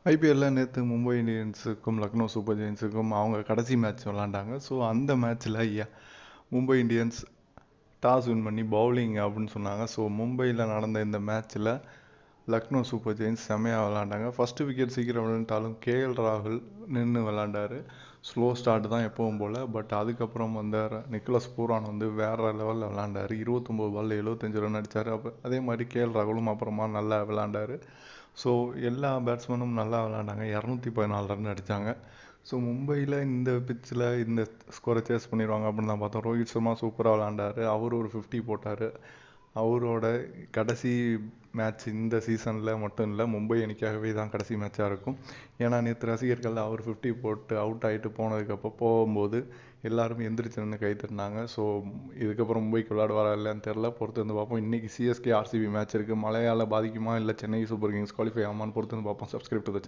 ஐபிஎல்ல நேற்று மும்பை இந்தியன்ஸுக்கும் லக்னோ சூப்பர் ஜெயின்ஸுக்கும் அவங்க கடைசி மேட்ச் விளாண்டாங்க. ஸோ அந்த மேட்ச்சில் மும்பை இந்தியன்ஸ் டாஸ் வின் பண்ணி பவுலிங் அப்படின்னு சொன்னாங்க. ஸோ மும்பையில் நடந்த இந்த மேட்ச்சில் லக்னோ சூப்பர் ஜெயின்ஸ் செம்மையாக விளாண்டாங்க. ஃபஸ்ட்டு விக்கெட் சீக்கிரம் விளையாண்டாலும் கேஎல் ராகுல் நின்று விளாண்டார். ஸ்லோ ஸ்டார்ட் தான் எப்பவும் போல். பட் அதுக்கப்புறம் நிக்கோலஸ் பூரான் வேறு லெவலில் விளாண்டார். 29 பாலில் 75 ரன் அடித்தார். அதே மாதிரி கேஎல் ராகுலும் அப்புறமா நல்லா விளாண்டார். ஸோ எல்லா பேட்ஸ்மேனும் நல்லா விளாண்டாங்க. 214 ரன் அடித்தாங்க. ஸோ மும்பையில் இந்த பிச்சில் இந்த ஸ்கோரை சேஸ் பண்ணிடுவாங்க அப்படின்னு தான் பார்த்தோம். ரோஹித் சர்மா சூப்பராக விளாண்டார். அவர் ஒரு 50 போட்டார். அவரோட கடைசி மேட்ச் இந்த சீசனில் மட்டும் இல்லை, மும்பை அணிக்காகவே தான் கடைசி மேட்சாக இருக்கும். ஏன்னா நேற்று ரசிகர்கள் அவர் 50 போட்டு அவுட் ஆகிட்டு போகும்போது எல்லாரும் எந்திரிச்சு நின்று கை தட்டினாங்க. ஸோ இதுக்கப்புறம் மும்பைக்கு விளையாடுவாரா இல்லைன்னு தெரில, பொறுத்து வந்து பார்ப்போம். இன்றைக்கி சிஎஸ்கே ஆர்சிபி மேட்ச் இருக்குது. மழையால் பாதிக்குமா இல்லை சென்னை சூப்பர் கிங்ஸ் குவாலிஃபை ஆகுமான்னு பொறுத்து வந்து பார்ப்போம். Subscribe to the channel.